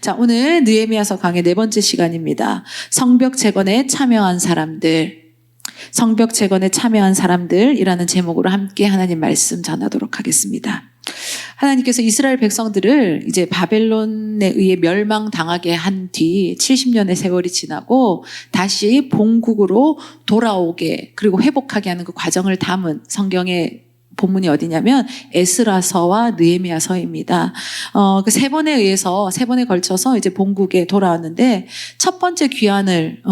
자, 오늘 느헤미야서 강의 4번째 시간입니다. 성벽 재건에 참여한 사람들, 성벽 재건에 참여한 사람들이라는 제목으로 함께 하나님 말씀 전하도록 하겠습니다. 하나님께서 이스라엘 백성들을 이제 바벨론에 의해 멸망당하게 한 뒤 70년의 세월이 지나고 다시 본국으로 돌아오게 그리고 회복하게 하는 그 과정을 담은 성경의 본문이 어디냐면 에스라서와 느헤미야서입니다. 그 세 번에 걸쳐서 이제 본국에 돌아왔는데 첫 번째 귀환을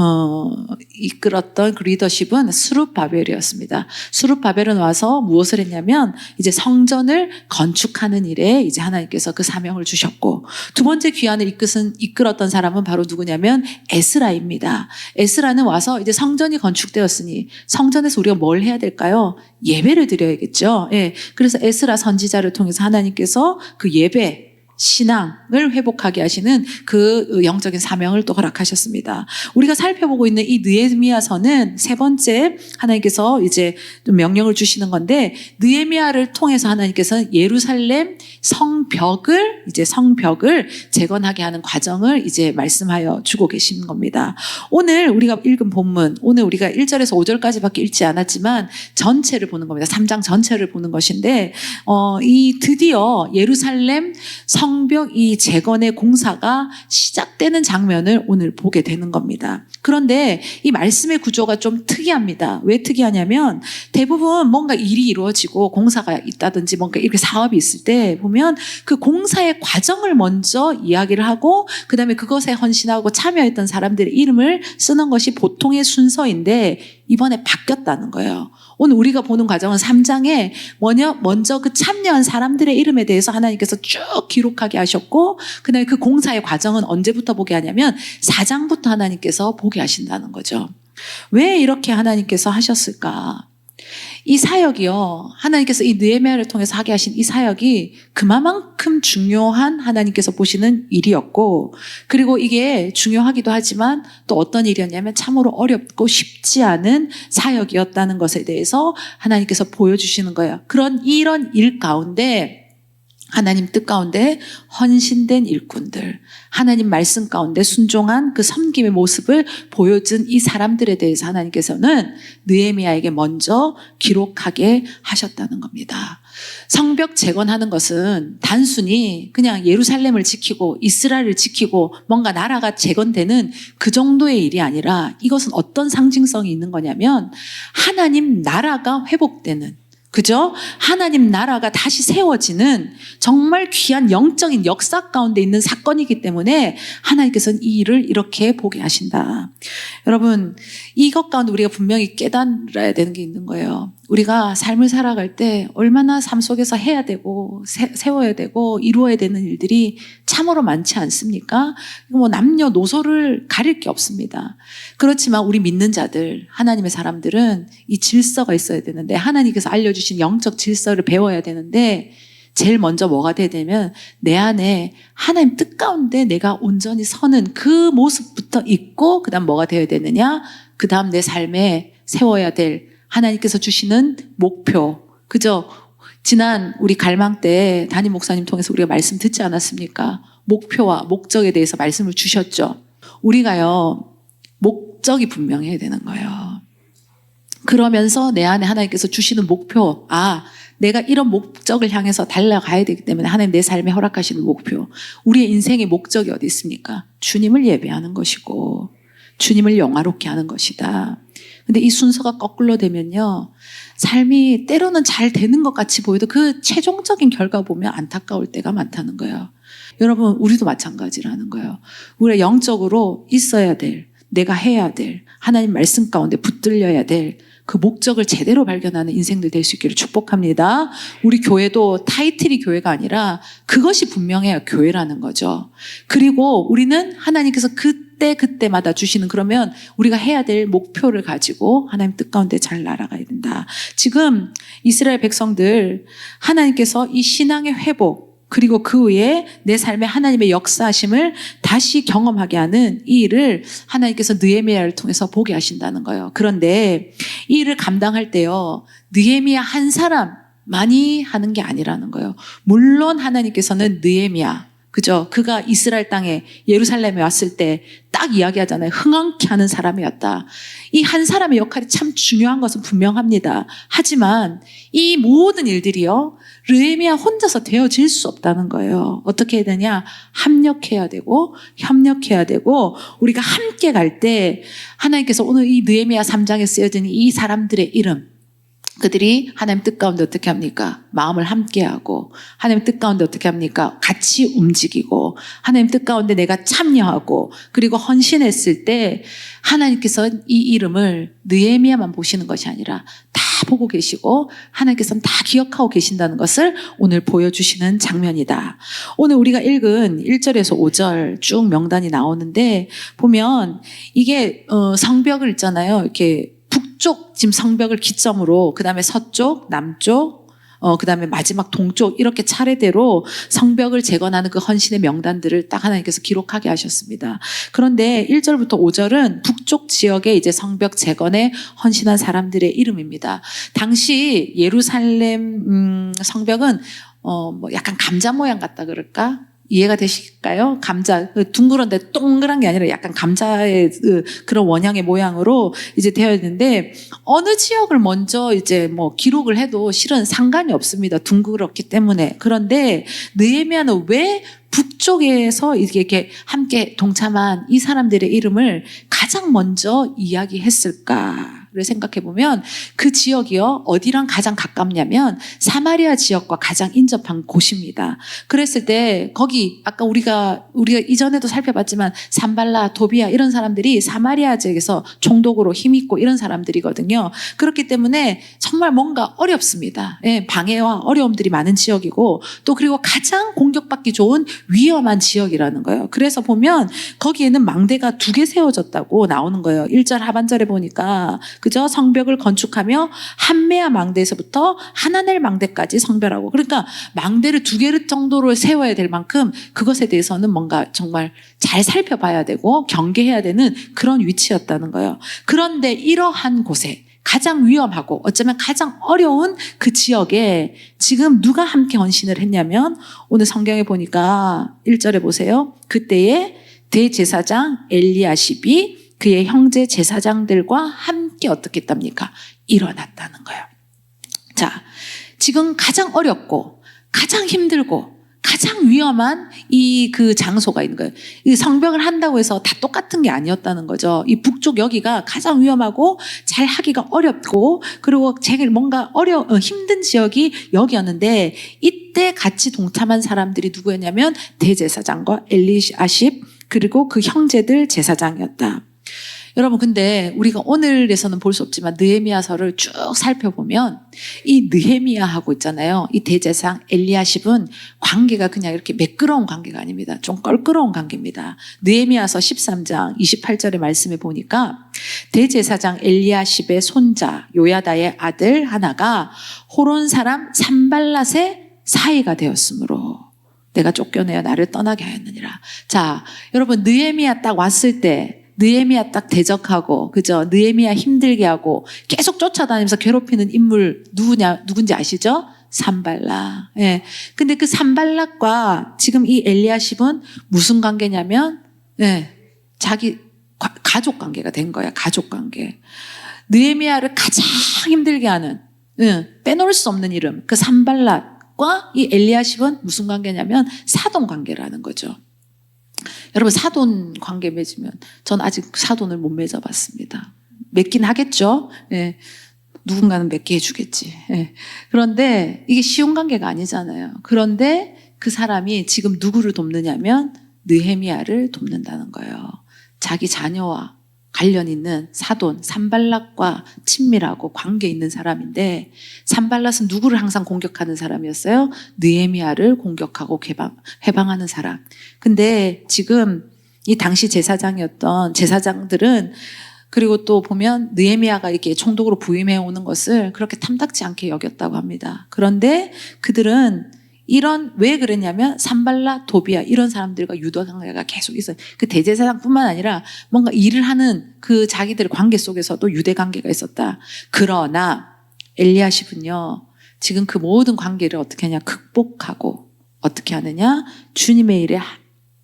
이끌었던 그 리더십은 스룹바벨이었습니다. 스룹바벨은 와서 무엇을 했냐면 이제 성전을 건축하는 일에 이제 하나님께서 그 사명을 주셨고, 두 번째 귀환을 이끌었던 사람은 바로 누구냐면 에스라입니다. 에스라는 와서 이제 성전이 건축되었으니 성전에서 우리가 뭘 해야 될까요? 예배를 드려야겠죠. 예. 그래서 에스라 선지자를 통해서 하나님께서 그 예배, 신앙을 회복하게 하시는 그 영적인 사명을 또 허락하셨습니다. 우리가 살펴보고 있는 이 느헤미야서는 세 번째 하나님께서 이제 명령을 주시는 건데, 느헤미야를 통해서 하나님께서는 예루살렘 성벽을 재건하게 하는 과정을 이제 말씀하여 주고 계시는 겁니다. 오늘 우리가 읽은 본문, 오늘 우리가 1절에서 5절까지밖에 읽지 않았지만 전체를 보는 겁니다. 3장 전체를 보는 것인데, 이 드디어 예루살렘 성벽 이 재건의 공사가 시작되는 장면을 오늘 보게 되는 겁니다. 그런데 이 말씀의 구조가 좀 특이합니다. 왜 특이하냐면 대부분 뭔가 일이 이루어지고 공사가 있다든지 뭔가 이렇게 사업이 있을 때 보면 그 공사의 과정을 먼저 이야기를 하고 그 다음에 그것에 헌신하고 참여했던 사람들의 이름을 쓰는 것이 보통의 순서인데 이번에 바뀌었다는 거예요. 오늘 우리가 보는 과정은 3장에 먼저 그 참여한 사람들의 이름에 대해서 하나님께서 쭉 기록하게 하셨고, 그 다음에 그 공사의 과정은 언제부터 보게 하냐면 4장부터 하나님께서 보게 하신다는 거죠. 왜 이렇게 하나님께서 하셨을까? 이 사역이요, 하나님께서 이 느헤미야를 통해서 하게 하신 이 사역이 그만큼 중요한 하나님께서 보시는 일이었고, 그리고 이게 중요하기도 하지만 또 어떤 일이었냐면 참으로 어렵고 쉽지 않은 사역이었다는 것에 대해서 하나님께서 보여주시는 거예요. 이런 일 가운데, 하나님 뜻 가운데 헌신된 일꾼들, 하나님 말씀 가운데 순종한 그 섬김의 모습을 보여준 이 사람들에 대해서 하나님께서는 느헤미야에게 먼저 기록하게 하셨다는 겁니다. 성벽 재건하는 것은 단순히 그냥 예루살렘을 지키고 이스라엘을 지키고 뭔가 나라가 재건되는 그 정도의 일이 아니라, 이것은 어떤 상징성이 있는 거냐면 하나님 나라가 회복되는, 그죠? 하나님 나라가 다시 세워지는 정말 귀한 영적인 역사 가운데 있는 사건이기 때문에 하나님께서는 이 일을 이렇게 보게 하신다. 여러분, 이것 가운데 우리가 분명히 깨달아야 되는 게 있는 거예요. 우리가 삶을 살아갈 때 얼마나 삶 속에서 해야 되고 세워야 되고 이루어야 되는 일들이 참으로 많지 않습니까? 뭐 남녀노소를 가릴 게 없습니다. 그렇지만 우리 믿는 자들, 하나님의 사람들은 이 질서가 있어야 되는데, 하나님께서 알려주신 영적 질서를 배워야 되는데, 제일 먼저 뭐가 돼야 되면 내 안에 하나님 뜻 가운데 내가 온전히 서는 그 모습부터 있고, 그 다음 뭐가 되어야 되느냐? 그 다음 내 삶에 세워야 될 하나님께서 주시는 목표, 그죠? 지난 우리 갈망 때 담임 목사님 통해서 우리가 말씀 듣지 않았습니까? 목표와 목적에 대해서 말씀을 주셨죠. 우리가요, 목적이 분명해야 되는 거예요. 그러면서 내 안에 하나님께서 주시는 목표, 내가 이런 목적을 향해서 달려가야 되기 때문에 하나님 내 삶에 허락하시는 목표, 우리의 인생의 목적이 어디 있습니까? 주님을 예배하는 것이고 주님을 영화롭게 하는 것이다. 근데 이 순서가 거꾸로 되면요, 삶이 때로는 잘 되는 것 같이 보여도 그 최종적인 결과 보면 안타까울 때가 많다는 거예요. 여러분, 우리도 마찬가지라는 거예요. 우리가 영적으로 있어야 될, 내가 해야 될, 하나님 말씀 가운데 붙들려야 될 그 목적을 제대로 발견하는 인생들 될 수 있기를 축복합니다. 우리 교회도 타이틀이 교회가 아니라 그것이 분명해야 교회라는 거죠. 그리고 우리는 하나님께서 그때마다 주시는, 그러면 우리가 해야 될 목표를 가지고 하나님 뜻 가운데 잘 날아가야 된다. 지금 이스라엘 백성들, 하나님께서 이 신앙의 회복, 그리고 그 후에 내 삶에 하나님의 역사하심을 다시 경험하게 하는 이 일을 하나님께서 느헤미야를 통해서 보게 하신다는 거예요. 그런데 이 일을 감당할 때요, 느헤미야 한 사람만이 하는 게 아니라는 거예요. 물론 하나님께서는 느헤미야, 그죠? 그가 이스라엘 땅에 예루살렘에 왔을 때 딱 이야기하잖아요. 흥황케 하는 사람이었다. 이 한 사람의 역할이 참 중요한 것은 분명합니다. 하지만 이 모든 일들이요, 느헤미야 혼자서 되어질 수 없다는 거예요. 어떻게 해야 되냐? 협력해야 되고 우리가 함께 갈 때 하나님께서 오늘 이 느헤미야 3장에 쓰여진 이 사람들의 이름, 그들이 하나님 뜻 가운데 어떻게 합니까? 마음을 함께하고, 하나님 뜻 가운데 어떻게 합니까? 같이 움직이고, 하나님 뜻 가운데 내가 참여하고, 그리고 헌신했을 때 하나님께서 이 이름을 느헤미야만 보시는 것이 아니라 다 보고 계시고 하나님께서는 다 기억하고 계신다는 것을 오늘 보여주시는 장면이다. 오늘 우리가 읽은 1절에서 5절 쭉 명단이 나오는데 보면 이게 성벽을 있잖아요. 이렇게 북쪽 지금 성벽을 기점으로 그 다음에 서쪽, 남쪽, 그 다음에 마지막 동쪽 이렇게 차례대로 성벽을 재건하는 그 헌신의 명단들을 딱 하나님께서 기록하게 하셨습니다. 그런데 1절부터 5절은 북쪽 지역에 이제 성벽 재건에 헌신한 사람들의 이름입니다. 당시 예루살렘 성벽은 뭐 약간 감자 모양 같다 그럴까? 이해가 되실까요? 감자, 둥그런데 동그란 게 아니라 약간 감자의 그런 원형의 모양으로 이제 되어 있는데, 어느 지역을 먼저 이제 뭐 기록을 해도 실은 상관이 없습니다. 둥그렇기 때문에. 그런데 느헤미야는 왜 북쪽에서 이렇게 함께 동참한 이 사람들의 이름을 가장 먼저 이야기했을까? 를 생각해 보면 그 지역이요, 어디랑 가장 가깝냐면 사마리아 지역과 가장 인접한 곳입니다. 그랬을 때 거기 아까 우리가 이전에도 살펴봤지만 산발라, 도비아 이런 사람들이 사마리아 지역에서 총독으로 힘있고 이런 사람들이거든요. 그렇기 때문에 정말 뭔가 어렵습니다. 예, 방해와 어려움들이 많은 지역이고, 또 그리고 가장 공격받기 좋은 위험한 지역이라는 거예요. 그래서 보면 거기에는 망대가 2개 세워졌다고 나오는 거예요. 1절 하반절에 보니까, 그죠? 성벽을 건축하며 한메아 망대에서부터 하나넬 망대까지 성별하고, 그러니까 망대를 2개 정도로 세워야 될 만큼 그것에 대해서는 뭔가 정말 잘 살펴봐야 되고 경계해야 되는 그런 위치였다는 거예요. 그런데 이러한 곳에 가장 위험하고 어쩌면 가장 어려운 그 지역에 지금 누가 함께 헌신을 했냐면, 오늘 성경에 보니까 1절에 보세요. 그때에 대제사장 엘리야십이 그의 형제 제사장들과 함께 어떻게 했답니까? 일어났다는 거예요. 자, 지금 가장 어렵고 가장 힘들고 가장 위험한 그 장소가 있는 거예요. 이 성벽을 한다고 해서 다 똑같은 게 아니었다는 거죠. 이 북쪽 여기가 가장 위험하고 잘 하기가 어렵고, 그리고 제일 뭔가 힘든 지역이 여기였는데, 이때 같이 동참한 사람들이 누구였냐면 대제사장과 엘리야십 그리고 그 형제들 제사장이었다. 여러분, 근데 우리가 오늘에서는 볼 수 없지만 느헤미야서를 쭉 살펴보면 이 느헤미야하고 있잖아요, 이 대제사장 엘리야십은 관계가 그냥 이렇게 매끄러운 관계가 아닙니다. 좀 껄끄러운 관계입니다. 느헤미야서 13장 28절의 말씀에 보니까 대제사장 엘리야십의 손자 요야다의 아들 하나가 호론 사람 산발랏의 사이가 되었으므로 내가 쫓겨내어 나를 떠나게 하였느니라. 자, 여러분, 느헤미야 딱 왔을 때 느헤미야 딱 대적하고, 그죠? 느헤미야 힘들게 하고 계속 쫓아다니면서 괴롭히는 인물 누군지 아시죠? 산발랏. 예. 근데 그 산발랏과 지금 이 엘리야십은 무슨 관계냐면, 예, 자기 가족 관계가 된 거야. 가족 관계. 느헤미야를 가장 힘들게 하는, 빼놓을 수 없는 이름, 그 산발랏과 이 엘리야십은 무슨 관계냐면 사돈 관계라는 거죠. 여러분, 사돈 관계 맺으면, 전 아직 사돈을 못 맺어봤습니다. 맺긴 하겠죠. 예. 누군가는 맺게 해주겠지. 예. 그런데 이게 쉬운 관계가 아니잖아요. 그런데 그 사람이 지금 누구를 돕느냐면 느헤미야를 돕는다는 거예요. 자기 자녀와 관련 있는 사돈 산발랏과 친밀하고 관계 있는 사람인데, 산발랏은 누구를 항상 공격하는 사람이었어요? 느헤미야를 공격하고 해방하는 사람. 근데 지금 이 당시 제사장이었던 제사장들은, 그리고 또 보면 느헤미야가 이렇게 총독으로 부임해 오는 것을 그렇게 탐탁지 않게 여겼다고 합니다. 그런데 그들은 왜 그랬냐면 산발랏, 도비아 이런 사람들과 유대 관계가 계속 있어요. 그 대제사장뿐만 아니라 뭔가 일을 하는 그 자기들의 관계 속에서도 유대 관계가 있었다. 그러나 엘리야십은요, 지금 그 모든 관계를 어떻게 하냐, 극복하고 어떻게 하느냐? 주님의 일에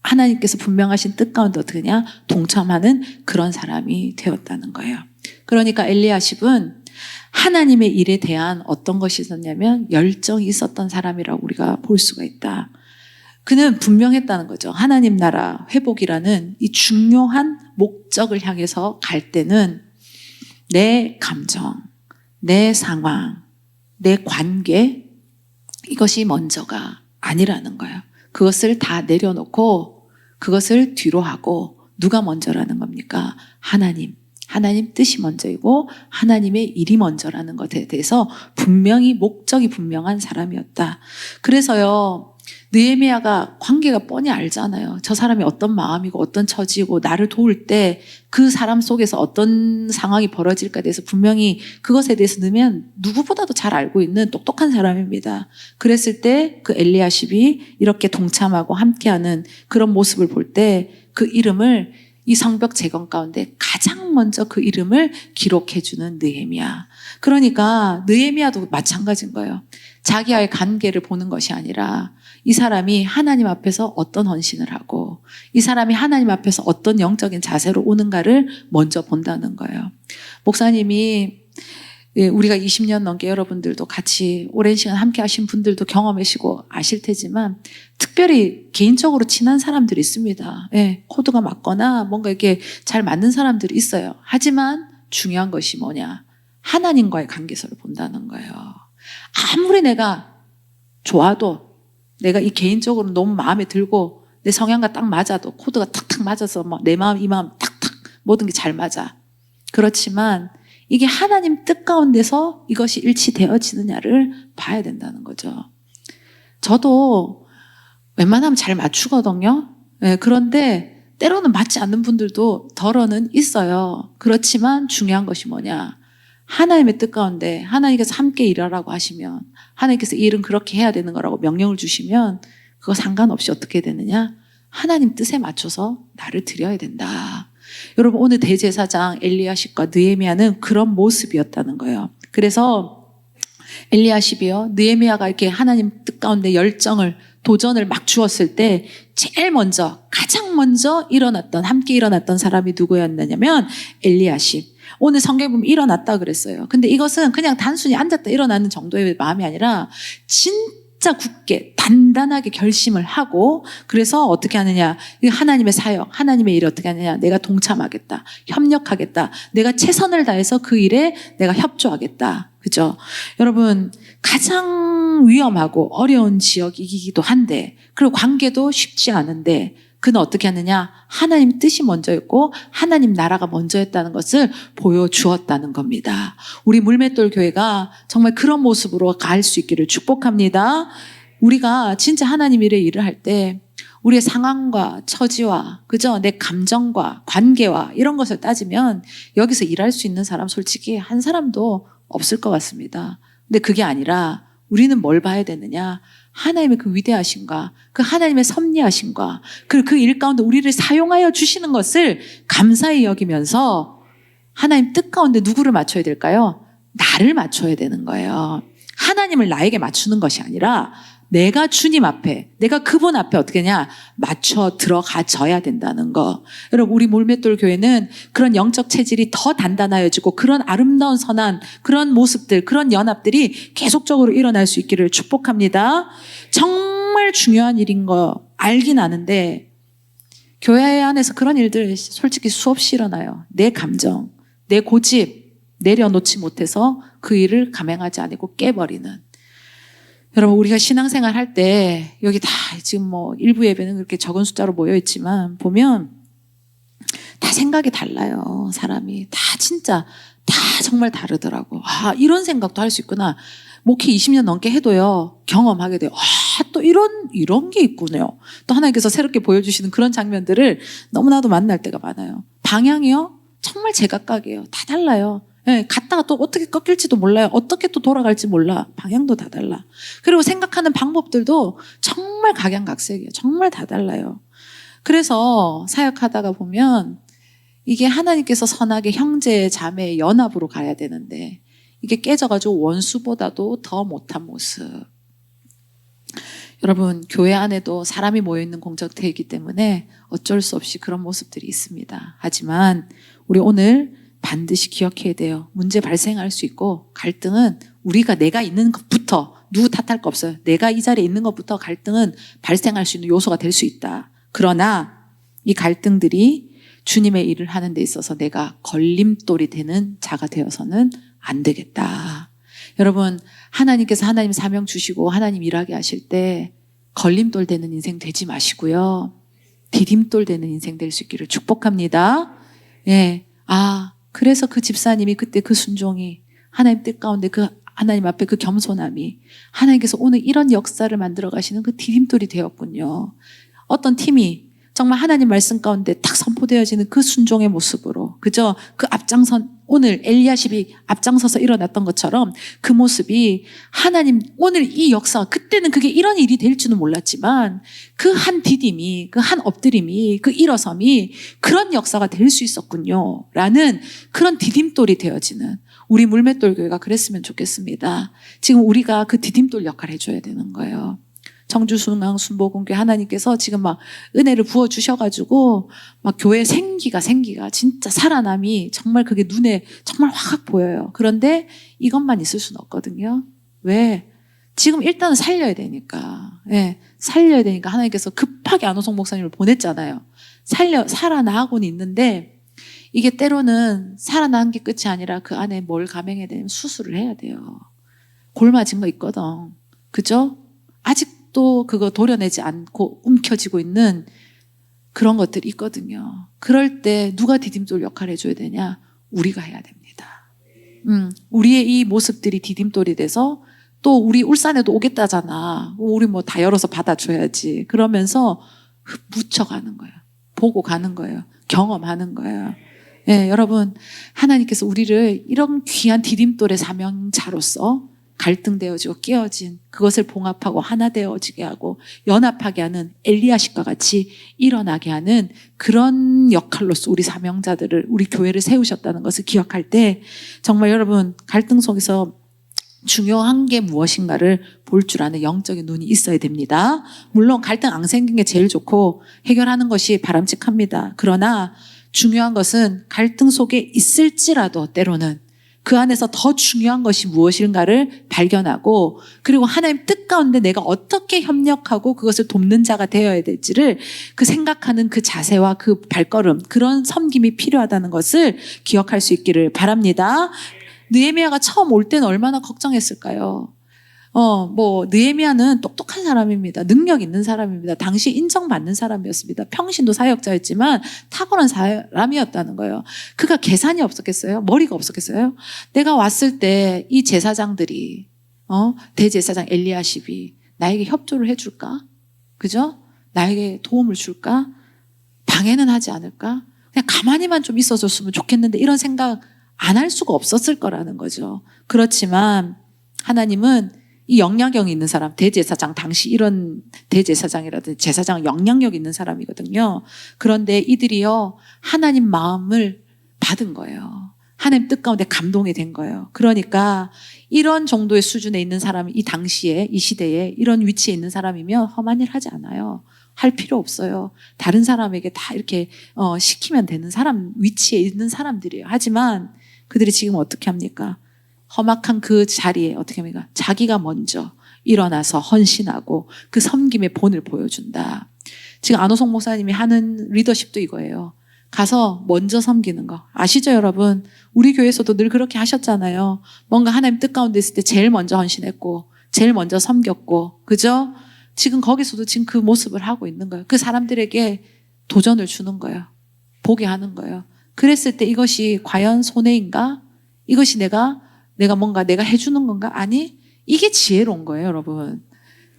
하나님께서 분명하신 뜻 가운데 어떻게 하냐? 동참하는 그런 사람이 되었다는 거예요. 그러니까 엘리야십은 하나님의 일에 대한 어떤 것이 있었냐면 열정이 있었던 사람이라고 우리가 볼 수가 있다. 그는 분명했다는 거죠. 하나님 나라 회복이라는 이 중요한 목적을 향해서 갈 때는 내 감정, 내 상황, 내 관계, 이것이 먼저가 아니라는 거예요. 그것을 다 내려놓고 그것을 뒤로 하고 누가 먼저라는 겁니까? 하나님 뜻이 먼저이고 하나님의 일이 먼저라는 것에 대해서 분명히 목적이 분명한 사람이었다. 그래서요, 느헤미야가 관계가 뻔히 알잖아요. 저 사람이 어떤 마음이고 어떤 처지고 나를 도울 때 그 사람 속에서 어떤 상황이 벌어질까에 대해서 분명히 그것에 대해서 넣으면 누구보다도 잘 알고 있는 똑똑한 사람입니다. 그랬을 때 그 엘리야십이 이렇게 동참하고 함께하는 그런 모습을 볼 때 그 이름을 이 성벽 재건 가운데 가장 먼저 그 이름을 기록해주는 느헤미야. 그러니까 느헤미야도 마찬가지인 거예요. 자기와의 관계를 보는 것이 아니라 이 사람이 하나님 앞에서 어떤 헌신을 하고 이 사람이 하나님 앞에서 어떤 영적인 자세로 오는가를 먼저 본다는 거예요. 목사님이 우리가 20년 넘게 여러분들도 같이 오랜 시간 함께 하신 분들도 경험하시고 아실 테지만 특별히 개인적으로 친한 사람들이 있습니다. 코드가 맞거나 뭔가 이렇게 잘 맞는 사람들이 있어요. 하지만 중요한 것이 뭐냐? 하나님과의 관계서를 본다는 거예요. 아무리 내가 좋아도 내가 이 개인적으로 너무 마음에 들고 내 성향과 딱 맞아도 코드가 탁탁 맞아서 내 마음 이 마음 탁탁 모든 게 잘 맞아. 그렇지만 이게 하나님 뜻 가운데서 이것이 일치되어지느냐를 봐야 된다는 거죠. 저도 웬만하면 잘 맞추거든요. 그런데 때로는 맞지 않는 분들도 덜어는 있어요. 그렇지만 중요한 것이 뭐냐? 하나님의 뜻 가운데 하나님께서 함께 일하라고 하시면 하나님께서 이 일은 그렇게 해야 되는 거라고 명령을 주시면 그거 상관없이 어떻게 되느냐? 하나님 뜻에 맞춰서 나를 드려야 된다. 여러분 오늘 대제사장 엘리야십과 느헤미야는 그런 모습이었다는 거예요. 그래서 엘리야십이요, 느헤미야가 이렇게 하나님 뜻 가운데 열정을 도전을 막 주었을 때 제일 먼저 가장 먼저 함께 일어났던 사람이 누구였느냐면 엘리야십. 오늘 성경에 보면 일어났다 그랬어요. 근데 이것은 그냥 단순히 앉았다 일어나는 정도의 마음이 아니라 진짜 굳게 단단하게 결심을 하고 그래서 어떻게 하느냐, 하나님의 사역, 하나님의 일을 어떻게 하느냐, 내가 동참하겠다, 협력하겠다, 내가 최선을 다해서 그 일에 내가 협조하겠다. 그죠? 여러분 가장 위험하고 어려운 지역이기도 한데 그리고 관계도 쉽지 않은데 그는 어떻게 하느냐? 하나님 뜻이 먼저였고 하나님 나라가 먼저였다는 것을 보여주었다는 겁니다. 우리 물맷돌 교회가 정말 그런 모습으로 갈 수 있기를 축복합니다. 우리가 진짜 하나님 일을 할 때 우리의 상황과 처지와 그죠? 내 감정과 관계와 이런 것을 따지면 여기서 일할 수 있는 사람 솔직히 한 사람도 없을 것 같습니다. 근데 그게 아니라 우리는 뭘 봐야 되느냐? 하나님의 그 위대하심과 그 하나님의 섭리하심과 그 일 가운데 우리를 사용하여 주시는 것을 감사히 여기면서 하나님 뜻 가운데 누구를 맞춰야 될까요? 나를 맞춰야 되는 거예요. 하나님을 나에게 맞추는 것이 아니라 내가 주님 앞에, 내가 그분 앞에 어떻게 하냐? 맞춰 들어가져야 된다는 거. 여러분, 우리 물맷돌 교회는 그런 영적 체질이 더 단단해지고 그런 아름다운 선한 그런 모습들, 그런 연합들이 계속적으로 일어날 수 있기를 축복합니다. 정말 중요한 일인 거 알긴 아는데 교회 안에서 그런 일들 솔직히 수없이 일어나요. 내 감정, 내 고집 내려놓지 못해서 그 일을 감행하지 않고 깨버리는. 여러분 우리가 신앙생활 할 때 여기 다 지금 일부 예배는 그렇게 적은 숫자로 모여 있지만 보면 다 생각이 달라요. 사람이 다 진짜 다 정말 다르더라고. 이런 생각도 할 수 있구나. 목회 20년 넘게 해도요 경험하게 돼요. 또 이런 게 있군요. 또 하나님께서 새롭게 보여주시는 그런 장면들을 너무나도 만날 때가 많아요. 방향이요 정말 제각각이에요. 다 달라요. 갔다가 또 어떻게 꺾일지도 몰라요. 어떻게 또 돌아갈지 몰라. 방향도 다 달라. 그리고 생각하는 방법들도 정말 각양각색이에요. 정말 다 달라요. 그래서 사역하다가 보면 이게 하나님께서 선하게 형제, 자매의 연합으로 가야 되는데 이게 깨져가지고 원수보다도 더 못한 모습. 여러분, 교회 안에도 사람이 모여있는 공동체이기 때문에 어쩔 수 없이 그런 모습들이 있습니다. 하지만 우리 오늘 반드시 기억해야 돼요. 문제 발생할 수 있고 갈등은 내가 있는 것부터 누구 탓할 거 없어요. 내가 이 자리에 있는 것부터 갈등은 발생할 수 있는 요소가 될 수 있다. 그러나 이 갈등들이 주님의 일을 하는 데 있어서 내가 걸림돌이 되는 자가 되어서는 안 되겠다. 여러분, 하나님께서 하나님 사명 주시고 하나님 일하게 하실 때 걸림돌 되는 인생 되지 마시고요. 디딤돌 되는 인생 될 수 있기를 축복합니다. 예. 그래서 그 집사님이 그때 그 순종이 하나님 뜻 가운데 그 하나님 앞에 그 겸손함이 하나님께서 오늘 이런 역사를 만들어 가시는 그 디딤돌이 되었군요. 어떤 팀이 정말 하나님 말씀 가운데 딱 선포되어지는 그 순종의 모습으로, 그죠? 그 오늘 엘리야십이 앞장서서 일어났던 것처럼 그 모습이 하나님 오늘 이 역사, 그때는 그게 이런 일이 될 줄은 몰랐지만 그 한 디딤이, 그 한 엎드림이, 그 일어섬이 그런 역사가 될 수 있었군요. 라는 그런 디딤돌이 되어지는 우리 물맷돌 교회가 그랬으면 좋겠습니다. 지금 우리가 그 디딤돌 역할을 해줘야 되는 거예요. 청주순항 순복음교회 하나님께서 지금 막 은혜를 부어주셔가지고 막 교회 생기가 진짜 살아남이 정말 그게 눈에 정말 확 보여요. 그런데 이것만 있을 수는 없거든요. 왜? 지금 일단은 살려야 되니까. 예, 살려야 되니까 하나님께서 급하게 안호성 목사님을 보냈잖아요. 살아나고는 있는데 이게 때로는 살아나는 게 끝이 아니라 그 안에 뭘 감행해야 되냐면 수술을 해야 돼요. 골맞은 거 있거든. 그죠? 아직도 그거 도려내지 않고 움켜쥐고 있는 그런 것들이 있거든요. 그럴 때 누가 디딤돌 역할을 해줘야 되냐? 우리가 해야 됩니다. 우리의 이 모습들이 디딤돌이 돼서 또 우리 울산에도 오겠다잖아. 우리 뭐 다 열어서 받아줘야지. 그러면서 묻혀가는 거예요. 보고 가는 거예요. 경험하는 거예요. 예, 여러분, 하나님께서 우리를 이런 귀한 디딤돌의 사명자로서 갈등되어지고 깨어진 그것을 봉합하고 하나 되어지게 하고 연합하게 하는 엘리야십과 같이 일어나게 하는 그런 역할로서 우리 사명자들을, 우리 교회를 세우셨다는 것을 기억할 때 정말 여러분, 갈등 속에서 중요한 게 무엇인가를 볼 줄 아는 영적인 눈이 있어야 됩니다. 물론 갈등 안 생긴 게 제일 좋고 해결하는 것이 바람직합니다. 그러나 중요한 것은 갈등 속에 있을지라도 때로는 그 안에서 더 중요한 것이 무엇인가를 발견하고, 그리고 하나님 뜻 가운데 내가 어떻게 협력하고 그것을 돕는 자가 되어야 될지를 그 생각하는 그 자세와 그 발걸음, 그런 섬김이 필요하다는 것을 기억할 수 있기를 바랍니다. 느헤미야가 처음 올 때는 얼마나 걱정했을까요? 느헤미야는 똑똑한 사람입니다. 능력 있는 사람입니다. 당시 인정받는 사람이었습니다. 평신도 사역자였지만 탁월한 사람이었다는 거예요. 그가 계산이 없었겠어요? 머리가 없었겠어요? 내가 왔을 때 이 제사장들이, 대제사장 엘리야십이 나에게 협조를 해줄까? 그죠? 나에게 도움을 줄까? 방해는 하지 않을까? 그냥 가만히만 좀 있어줬으면 좋겠는데 이런 생각 안 할 수가 없었을 거라는 거죠. 그렇지만 하나님은 이 영향력 있는 사람, 대제사장, 당시 이런 대제사장이라든지 제사장 영향력 있는 사람이거든요. 그런데 이들이요, 하나님 마음을 받은 거예요. 하나님 뜻 가운데 감동이 된 거예요. 그러니까 이런 정도의 수준에 있는 사람이 이 당시에, 이 시대에 이런 위치에 있는 사람이면 험한 일 하지 않아요. 할 필요 없어요. 다른 사람에게 다 이렇게 시키면 되는 사람, 위치에 있는 사람들이에요. 하지만 그들이 지금 어떻게 합니까? 험악한 그 자리에 어떻게 합니까? 자기가 먼저 일어나서 헌신하고 그 섬김의 본을 보여준다. 지금 안호성 목사님이 하는 리더십도 이거예요. 가서 먼저 섬기는 거. 아시죠, 여러분? 우리 교회에서도 늘 그렇게 하셨잖아요. 뭔가 하나님 뜻 가운데 있을 때 제일 먼저 헌신했고 제일 먼저 섬겼고, 그죠? 지금 거기서도 지금 그 모습을 하고 있는 거예요. 그 사람들에게 도전을 주는 거예요. 보게 하는 거예요. 그랬을 때 이것이 과연 손해인가? 이것이 내가 해주는 건가? 아니, 이게 지혜로운 거예요, 여러분.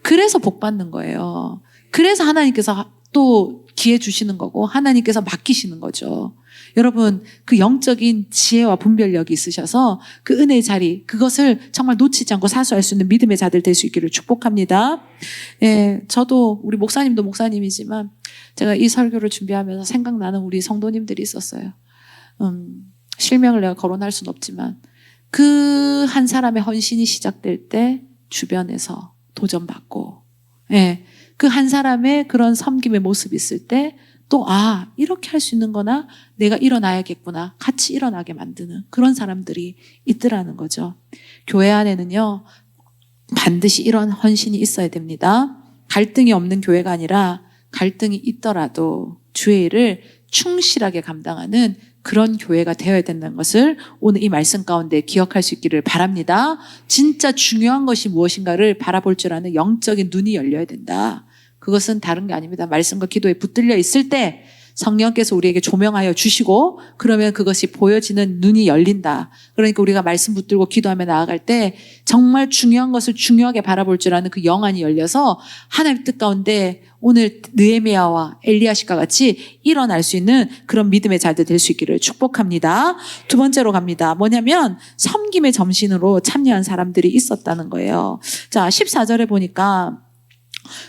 그래서 복 받는 거예요. 그래서 하나님께서 또 기회 주시는 거고 하나님께서 맡기시는 거죠. 여러분, 그 영적인 지혜와 분별력이 있으셔서 그 은혜의 자리, 그것을 정말 놓치지 않고 사수할 수 있는 믿음의 자들 될 수 있기를 축복합니다. 예, 저도 우리 목사님도 목사님이지만 제가 이 설교를 준비하면서 생각나는 우리 성도님들이 있었어요. 실명을 내가 거론할 수는 없지만 그 한 사람의 헌신이 시작될 때 주변에서 도전받고 예. 그 한 사람의 그런 섬김의 모습이 있을 때 또 이렇게 할 수 있는 거나 내가 일어나야겠구나. 같이 일어나게 만드는 그런 사람들이 있더라는 거죠. 교회 안에는요. 반드시 이런 헌신이 있어야 됩니다. 갈등이 없는 교회가 아니라 갈등이 있더라도 주의 일을 충실하게 감당하는 그런 교회가 되어야 된다는 것을 오늘 이 말씀 가운데 기억할 수 있기를 바랍니다. 진짜 중요한 것이 무엇인가를 바라볼 줄 아는 영적인 눈이 열려야 된다. 그것은 다른 게 아닙니다. 말씀과 기도에 붙들려 있을 때 성령께서 우리에게 조명하여 주시고 그러면 그것이 보여지는 눈이 열린다. 그러니까 우리가 말씀 붙들고 기도하며 나아갈 때 정말 중요한 것을 중요하게 바라볼 줄 아는 그 영안이 열려서 하나님의 뜻 가운데 오늘 느헤미야와 엘리야십과 같이 일어날 수 있는 그런 믿음의 자들 될 수 있기를 축복합니다. 두 번째로 갑니다. 뭐냐면 섬김의 점신으로 참여한 사람들이 있었다는 거예요. 자, 14절에 보니까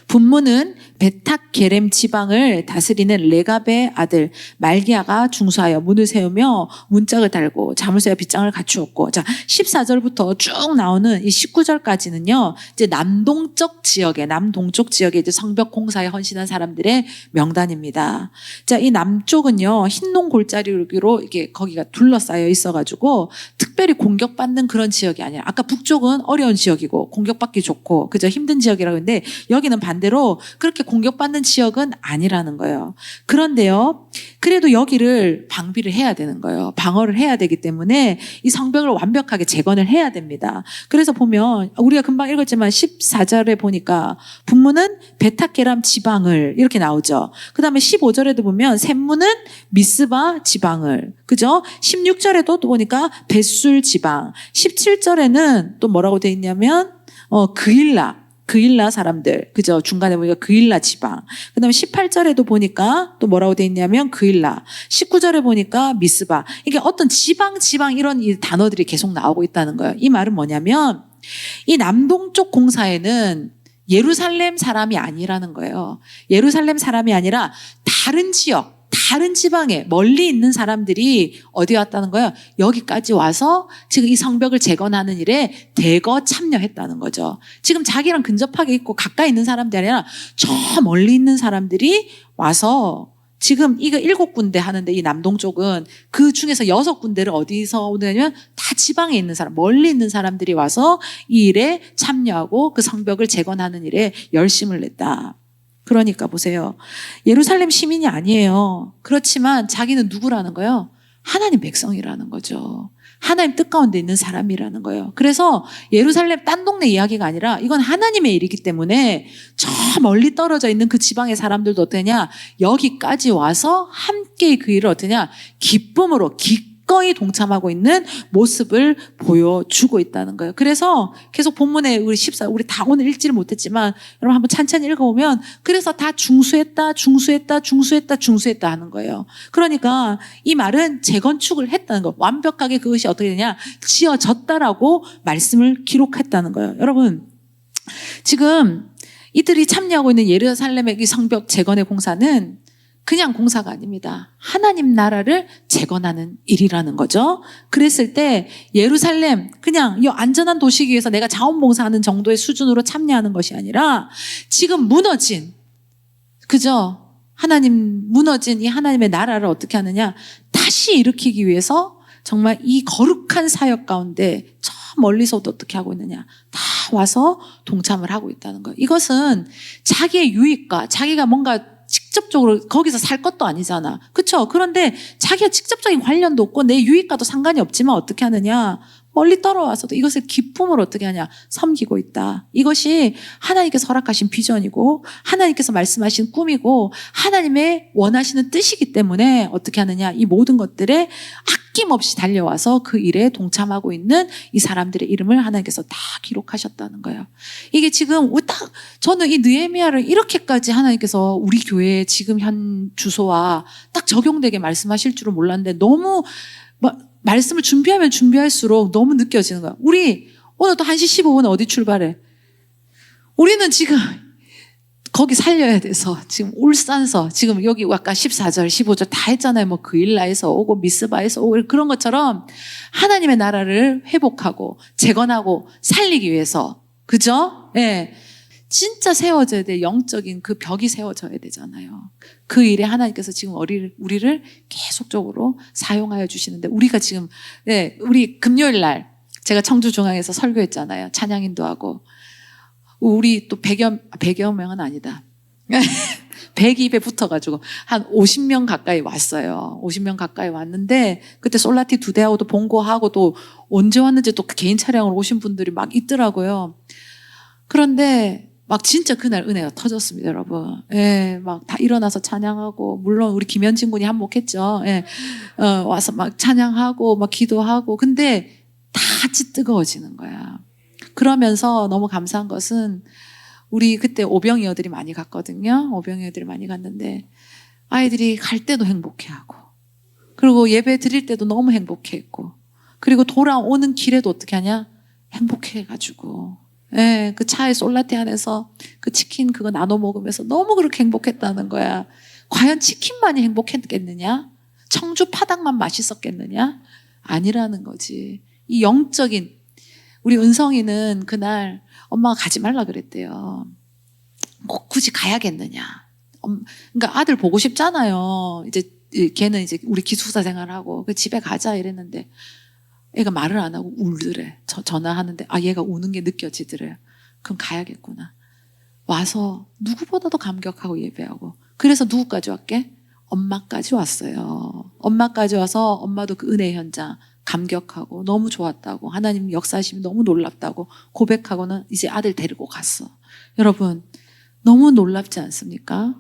분문은 베탁 게렘 지방을 다스리는 레갑의 아들 말기야가 중수하여 문을 세우며 문짝을 달고 자물쇠와 빗장을 갖추었고, 자 14절부터 쭉 나오는 이 19절까지는요 이제 남동쪽 지역에 이제 성벽 공사에 헌신한 사람들의 명단입니다. 자, 이 남쪽은요 흰농 골짜기로 이게 거기가 둘러싸여 있어가지고 특별히 공격받는 그런 지역이 아니라, 아까 북쪽은 어려운 지역이고 공격받기 좋고 그저 힘든 지역이라고 했는데 여기는 반대로 그렇게 공격받는 지역은 아니라는 거예요. 그런데요, 그래도 여기를 방비를 해야 되는 거예요. 방어를 해야 되기 때문에 이 성벽을 완벽하게 재건을 해야 됩니다. 그래서 보면 우리가 금방 읽었지만 14절에 보니까 분문은 베탁게람 지방을 이렇게 나오죠. 그 다음에 15절에도 보면 샘문은 미스바 지방을, 그죠? 16절에도 또 보니까 벳술 지방, 17절에는 또 뭐라고 돼 있냐면 그일라 사람들, 그죠? 중간에 보니까 그일라 지방. 그 다음에 18절에도 보니까 또 뭐라고 돼 있냐면 그일라. 19절에 보니까 미스바. 이게 어떤 지방 이런 이 단어들이 계속 나오고 있다는 거예요. 이 말은 뭐냐면 이 남동쪽 공사에는 예루살렘 사람이 아니라는 거예요. 예루살렘 사람이 아니라 다른 지역, 다른 지방에 멀리 있는 사람들이 어디 왔다는 거예요? 여기까지 와서 지금 이 성벽을 재건하는 일에 대거 참여했다는 거죠. 지금 자기랑 근접하게 있고 가까이 있는 사람들이 아니라 저 멀리 있는 사람들이 와서 지금 이거 7군데 하는데 이 남동쪽은 그 중에서 6군데를 어디서 오냐면 다 지방에 있는 사람, 멀리 있는 사람들이 와서 이 일에 참여하고 그 성벽을 재건하는 일에 열심을 냈다. 그러니까 보세요. 예루살렘 시민이 아니에요. 그렇지만 자기는 누구라는 거예요? 하나님 백성이라는 거죠. 하나님 뜻 가운데 있는 사람이라는 거예요. 그래서 예루살렘 딴 동네 이야기가 아니라 이건 하나님의 일이기 때문에 저 멀리 떨어져 있는 그 지방의 사람들도 어떠냐? 여기까지 와서 함께 그 일을 어떠냐? 기쁨으로 기꺼이 동참하고 있는 모습을 보여주고 있다는 거예요. 그래서 계속 본문에 우리 다 오늘 읽지를 못했지만 여러분 한번 찬찬히 읽어보면 그래서 다 중수했다 하는 거예요. 그러니까 이 말은 재건축을 했다는 거, 완벽하게 그것이 어떻게 되냐? 지어졌다라고 말씀을 기록했다는 거예요. 여러분, 지금 이들이 참여하고 있는 예루살렘의 이 성벽 재건의 공사는 그냥 공사가 아닙니다. 하나님 나라를 재건하는 일이라는 거죠. 그랬을 때 예루살렘 그냥 이 안전한 도시기 위해서 내가 자원봉사하는 정도의 수준으로 참여하는 것이 아니라 지금 무너진, 그죠? 무너진 이 하나님의 나라를 어떻게 하느냐? 다시 일으키기 위해서 정말 이 거룩한 사역 가운데 저 멀리서도 어떻게 하고 있느냐? 다 와서 동참을 하고 있다는 거예요. 이것은 자기의 유익과 자기가 뭔가 직접적으로 거기서 살 것도 아니잖아. 그렇죠? 그런데 자기가 직접적인 관련도 없고 내 유익과도 상관이 없지만 어떻게 하느냐? 멀리 떨어와서도 이것을 기쁨으로 어떻게 하냐? 섬기고 있다. 이것이 하나님께서 허락하신 비전이고 하나님께서 말씀하신 꿈이고 하나님의 원하시는 뜻이기 때문에 어떻게 하느냐? 이 모든 것들에 아낌없이 달려와서 그 일에 동참하고 있는 이 사람들의 이름을 하나님께서 다 기록하셨다는 거예요. 이게 지금 딱 저는 이 느헤미야를 이렇게까지 하나님께서 우리 교회의 지금 현 주소와 딱 적용되게 말씀하실 줄은 몰랐는데 너무 말씀을 준비하면 준비할수록 너무 느껴지는 거야. 우리 오늘 또 1시 15분에 어디 출발해? 우리는 지금 거기 살려야 돼서 지금 울산서 지금 여기 아까 14절 15절 다 했잖아요. 뭐 그일라에서 오고 미스바에서 오고 그런 것처럼 하나님의 나라를 회복하고 재건하고 살리기 위해서, 그죠? 예. 진짜 세워져야 돼. 영적인 그 벽이 세워져야 되잖아요. 그 일에 하나님께서 지금 우리를 계속적으로 사용하여 주시는데, 우리가 지금, 네, 우리 금요일 날 제가 청주중앙에서 설교했잖아요. 찬양인도 하고. 우리 또 100여 명은 아니다. 100입에 붙어가지고 한 50명 가까이 왔어요. 50명 가까이 왔는데, 그때 솔라티 2대하고도 봉고하고 또 언제 왔는지 또 개인 차량으로 오신 분들이 막 있더라고요. 그런데 막 진짜 그날 은혜가 터졌습니다, 여러분. 예, 막 다 일어나서 찬양하고, 물론 우리 김현진 군이 한몫했죠. 예, 와서 막 찬양하고, 막 기도하고, 근데 다 같이 뜨거워지는 거야. 그러면서 너무 감사한 것은, 우리 그때 오병이어들이 많이 갔거든요. 오병이어들이 많이 갔는데, 아이들이 갈 때도 행복해하고, 그리고 예배 드릴 때도 너무 행복해했고, 그리고 돌아오는 길에도 어떻게 하냐? 행복해가지고, 예, 그 차에 솔라테 안에서 그 치킨 그거 나눠 먹으면서 너무 그렇게 행복했다는 거야. 과연 치킨만이 행복했겠느냐? 청주 파닭만 맛있었겠느냐? 아니라는 거지. 이 영적인, 우리 은성이는 그날 엄마가 가지 말라 그랬대요. 꼭 굳이 가야겠느냐? 그러니까 아들 보고 싶잖아요. 이제 걔는 이제 우리 기숙사 생활하고 그 집에 가자 이랬는데, 애가 말을 안 하고 울더래. 전화하는데 얘가 우는 게 느껴지더래. 그럼 가야겠구나. 와서 누구보다도 감격하고 예배하고. 그래서 누구까지 왔게? 엄마까지 왔어요. 엄마까지 와서 엄마도 그 은혜 현장 감격하고 너무 좋았다고, 하나님 역사하심이 너무 놀랍다고 고백하고는 이제 아들 데리고 갔어. 여러분, 너무 놀랍지 않습니까?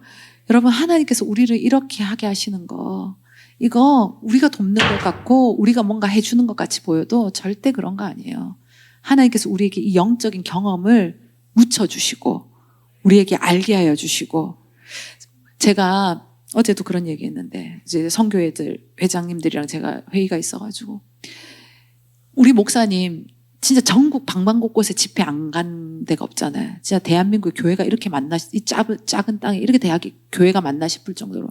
여러분, 하나님께서 우리를 이렇게 하게 하시는 거, 이거 우리가 돕는 것 같고 우리가 뭔가 해주는 것 같이 보여도 절대 그런 거 아니에요. 하나님께서 우리에게 이 영적인 경험을 묻혀주시고 우리에게 알게 하여 주시고, 제가 어제도 그런 얘기 했는데, 이제 선교회들 회장님들이랑 제가 회의가 있어가지고, 우리 목사님 진짜 전국 방방곳곳에 집회 안 간 데가 없잖아요. 진짜 대한민국 교회가 이렇게 맞나, 이 작은 땅에 이렇게 교회가 맞나 싶을 정도로.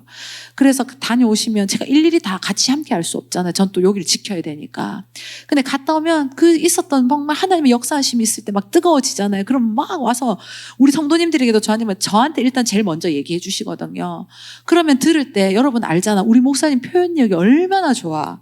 그래서 다녀오시면 제가 일일이 다 같이 함께 할 수 없잖아요. 전 또 여기를 지켜야 되니까. 근데 갔다 오면 그 있었던 정말 하나님의 역사하심이 있을 때 막 뜨거워지잖아요. 그럼 막 와서 우리 성도님들에게도 저한테 일단 제일 먼저 얘기해 주시거든요. 그러면 들을 때 여러분 알잖아. 우리 목사님 표현력이 얼마나 좋아.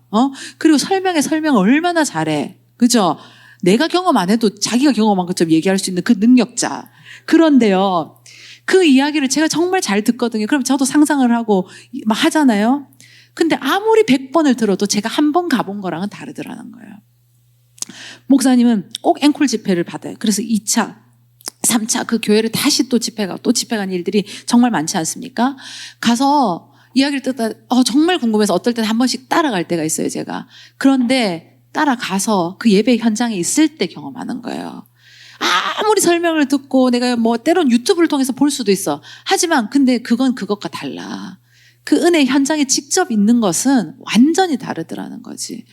그리고 설명 얼마나 잘해. 그죠? 내가 경험 안 해도 자기가 경험한 것처럼 얘기할 수 있는 그 능력자. 그런데요, 그 이야기를 제가 정말 잘 듣거든요. 그럼 저도 상상을 하고 막 하잖아요. 근데 아무리 100번을 들어도 제가 한 번 가본 거랑은 다르더라는 거예요. 목사님은 꼭 앵콜 집회를 받아요. 그래서 2차, 3차 그 교회를 다시 또 집회 간 일들이 정말 많지 않습니까? 가서 이야기를 듣다 정말 궁금해서 어떨 때는 한 번씩 따라갈 때가 있어요, 제가. 그런데 따라가서 그 예배 현장에 있을 때 경험하는 거예요. 아무리 설명을 듣고 내가 뭐 때론 유튜브를 통해서 볼 수도 있어. 하지만 근데 그건 그것과 달라. 그 은혜 현장에 직접 있는 것은 완전히 다르더라는 거지.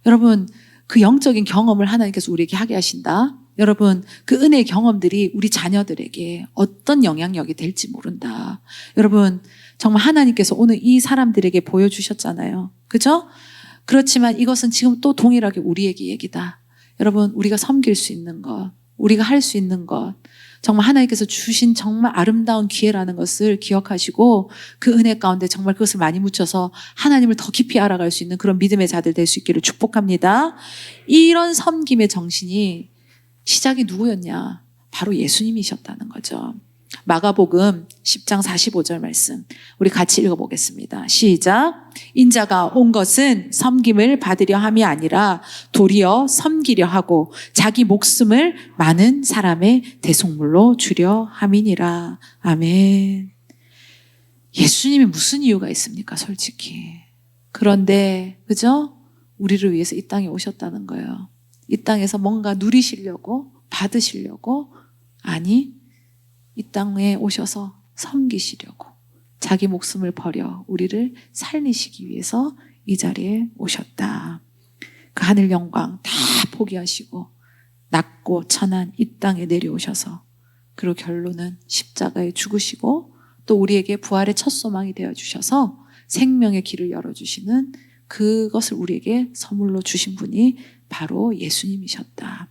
여러분, 그 영적인 경험을 하나님께서 우리에게 하게 하신다. 여러분, 그 은혜의 경험들이 우리 자녀들에게 어떤 영향력이 될지 모른다. 여러분, 정말 하나님께서 오늘 이 사람들에게 보여주셨잖아요. 그죠? 그렇지만 이것은 지금 또 동일하게 우리에게 얘기다. 여러분, 우리가 섬길 수 있는 것, 우리가 할 수 있는 것, 정말 하나님께서 주신 정말 아름다운 기회라는 것을 기억하시고 그 은혜 가운데 정말 그것을 많이 묻혀서 하나님을 더 깊이 알아갈 수 있는 그런 믿음의 자들 될 수 있기를 축복합니다. 이런 섬김의 정신이 시작이 누구였냐? 바로 예수님이셨다는 거죠. 마가복음 10장 45절 말씀 우리 같이 읽어보겠습니다. 시작. 인자가 온 것은 섬김을 받으려 함이 아니라 도리어 섬기려 하고 자기 목숨을 많은 사람의 대속물로 주려 함이니라. 아멘. 예수님이 무슨 이유가 있습니까? 솔직히. 그런데 그죠? 우리를 위해서 이 땅에 오셨다는 거예요. 이 땅에서 뭔가 누리시려고, 받으시려고, 아니 이 땅에 오셔서 섬기시려고 자기 목숨을 버려 우리를 살리시기 위해서 이 자리에 오셨다. 그 하늘 영광 다 포기하시고 낮고 천한 이 땅에 내려오셔서, 그리고 결론은 십자가에 죽으시고 또 우리에게 부활의 첫 소망이 되어주셔서 생명의 길을 열어주시는, 그것을 우리에게 선물로 주신 분이 바로 예수님이셨다.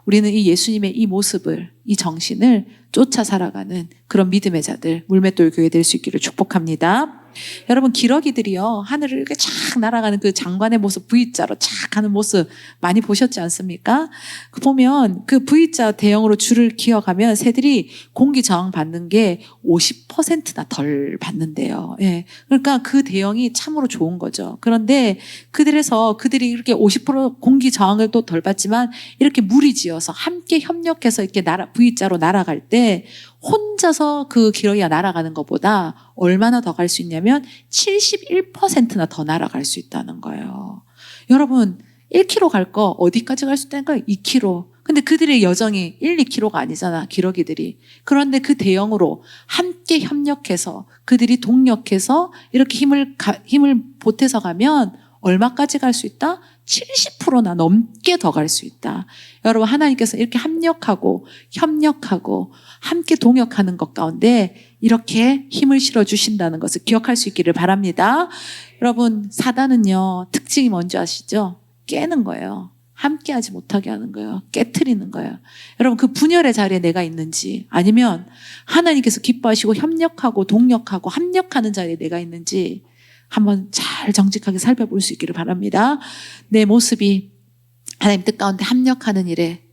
우리는 이 예수님의 이 모습을, 이 정신을 쫓아 살아가는 그런 믿음의 자들, 물맷돌 교회 될 수 있기를 축복합니다. 여러분, 기러기들이요, 하늘을 이렇게 쫙 날아가는 그 장관의 모습, V자로 쫙 가는 모습 많이 보셨지 않습니까? 그 보면 그 V자 대형으로 줄을 기어가면 새들이 공기 저항 받는 게 50%나 덜 받는데요. 예. 그러니까 그 대형이 참으로 좋은 거죠. 그런데 그들이 이렇게 50% 공기 저항을 또 덜 받지만 이렇게 무리지어서 함께 협력해서 이렇게 V자로 날아갈 때 혼자서 그 기러기가 날아가는 것보다 얼마나 더 갈 수 있냐면 71%나 더 날아갈 수 있다는 거예요. 여러분, 1km 갈 거 어디까지 갈 수 있다는 거예요? 2km. 근데 그들의 여정이 1, 2km가 아니잖아, 기러기들이. 그런데 그 대형으로 함께 협력해서 그들이 동력해서 이렇게 힘을 보태서 가면 얼마까지 갈 수 있다? 70%나 넘게 더 갈 수 있다. 여러분, 하나님께서 이렇게 합력하고 협력하고 함께 동역하는 것 가운데 이렇게 힘을 실어주신다는 것을 기억할 수 있기를 바랍니다. 여러분, 사단은요, 특징이 뭔지 아시죠? 깨는 거예요. 함께하지 못하게 하는 거예요. 깨트리는 거예요. 여러분, 그 분열의 자리에 내가 있는지, 아니면 하나님께서 기뻐하시고 협력하고 동력하고 합력하는 자리에 내가 있는지 한번 잘 정직하게 살펴볼 수 있기를 바랍니다. 내 모습이 하나님 뜻 가운데 합력하는 일에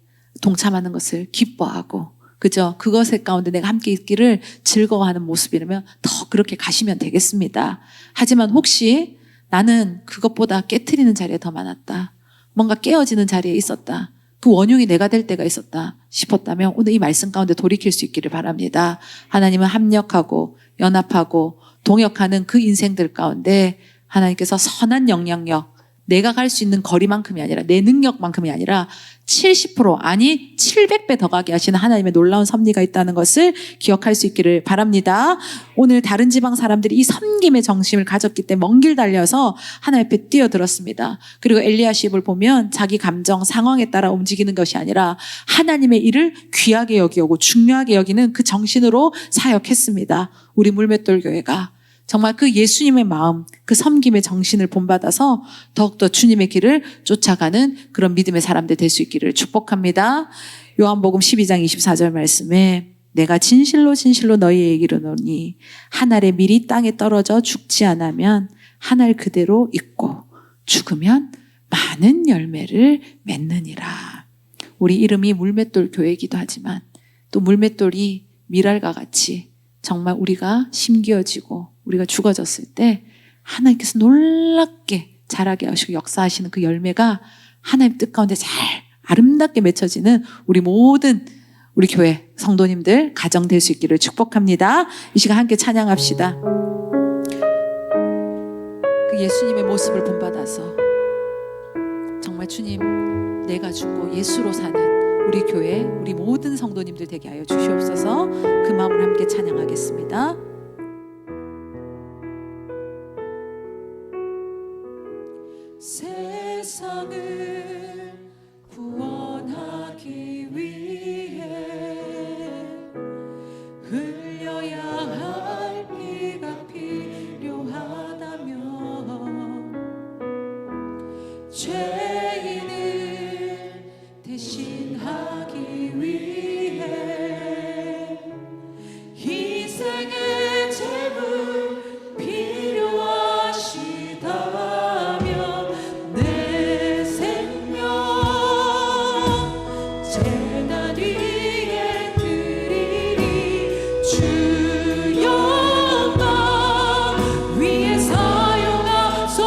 동참하는 것을 기뻐하고, 그죠? 그것의 가운데 내가 함께 있기를 즐거워하는 모습이라면 더 그렇게 가시면 되겠습니다. 하지만 혹시 나는 그것보다 깨트리는 자리에 더 많았다, 뭔가 깨어지는 자리에 있었다, 그 원흉이 내가 될 때가 있었다 싶었다면 오늘 이 말씀 가운데 돌이킬 수 있기를 바랍니다. 하나님은 합력하고 연합하고 동역하는 그 인생들 가운데 하나님께서 선한 영향력, 내가 갈 수 있는 거리만큼이 아니라 내 능력만큼이 아니라 70% 아니 700배 더 가게 하시는 하나님의 놀라운 섭리가 있다는 것을 기억할 수 있기를 바랍니다. 오늘 다른 지방 사람들이 이 섬김의 정신을 가졌기 때문에 먼 길 달려서 하나님 앞에 뛰어들었습니다. 그리고 엘리야십을 보면 자기 감정, 상황에 따라 움직이는 것이 아니라 하나님의 일을 귀하게 여기고 중요하게 여기는 그 정신으로 사역했습니다. 우리 물맷돌 교회가 정말 그 예수님의 마음, 그 섬김의 정신을 본받아서 더욱더 주님의 길을 쫓아가는 그런 믿음의 사람들 될 수 있기를 축복합니다. 요한복음 12장 24절 말씀에 내가 진실로 진실로 너희에게 이르노니 한 알의 밀이 땅에 떨어져 죽지 않으면 한 알 그대로 있고 죽으면 많은 열매를 맺느니라. 우리 이름이 물맷돌 교회이기도 하지만 또 물맷돌이 밀알과 같이 정말 우리가 심기어지고 우리가 죽어졌을 때 하나님께서 놀랍게 자라게 하시고 역사하시는 그 열매가 하나님 뜻 가운데 잘 아름답게 맺혀지는 우리 모든 우리 교회 성도님들 가정 될 수 있기를 축복합니다. 이 시간 함께 찬양합시다. 그 예수님의 모습을 본받아서 정말 주님, 내가 죽고 예수로 사는 우리 교회, 우리 모든 성도님들 되게 하여 주시옵소서. 그 마음으로 함께 찬양하겠습니다. 세상을 구원하기 위해 흘려야 할 피가 필요하다면 죄인을 대신하기 위해 희생의 제물 필요하시다면 내 생명 제단 위에 드리리. 주 영광 위에 사용하소서.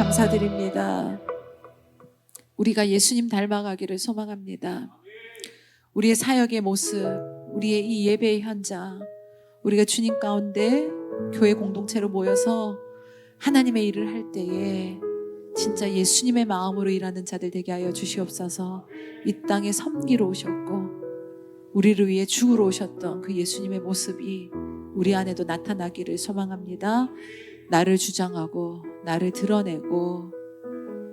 감사드립니다. 우리가 예수님 닮아가기를 소망합니다. 우리의 사역의 모습, 우리의 이 예배의 현장, 우리가 주님 가운데 교회 공동체로 모여서 하나님의 일을 할 때에 진짜 예수님의 마음으로 일하는 자들 되게 하여 주시옵소서. 이 땅에 섬기러 오셨고 우리를 위해 죽으러 오셨던 그 예수님의 모습이 우리 안에도 나타나기를 소망합니다. 나를 주장하고 나를 드러내고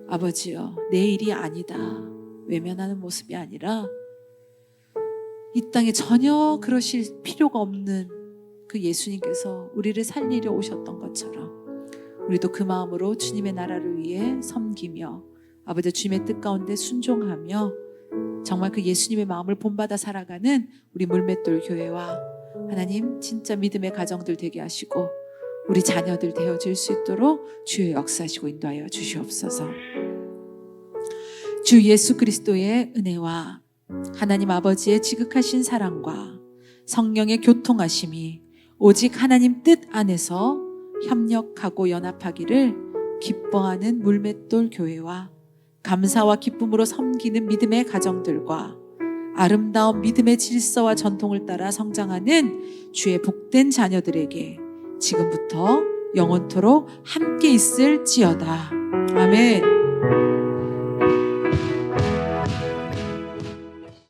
아버지여 내 일이 아니다 외면하는 모습이 아니라 이 땅에 전혀 그러실 필요가 없는 그 예수님께서 우리를 살리려 오셨던 것처럼 우리도 그 마음으로 주님의 나라를 위해 섬기며 아버지 주님의 뜻 가운데 순종하며 정말 그 예수님의 마음을 본받아 살아가는 우리 물맷돌 교회와 하나님 진짜 믿음의 가정들 되게 하시고 우리 자녀들 되어질 수 있도록 주의 역사하시고 인도하여 주시옵소서. 주 예수 그리스도의 은혜와 하나님 아버지의 지극하신 사랑과 성령의 교통하심이 오직 하나님 뜻 안에서 협력하고 연합하기를 기뻐하는 물맷돌 교회와 감사와 기쁨으로 섬기는 믿음의 가정들과 아름다운 믿음의 질서와 전통을 따라 성장하는 주의 복된 자녀들에게 지금부터 영원토록 함께 있을지어다. 아멘.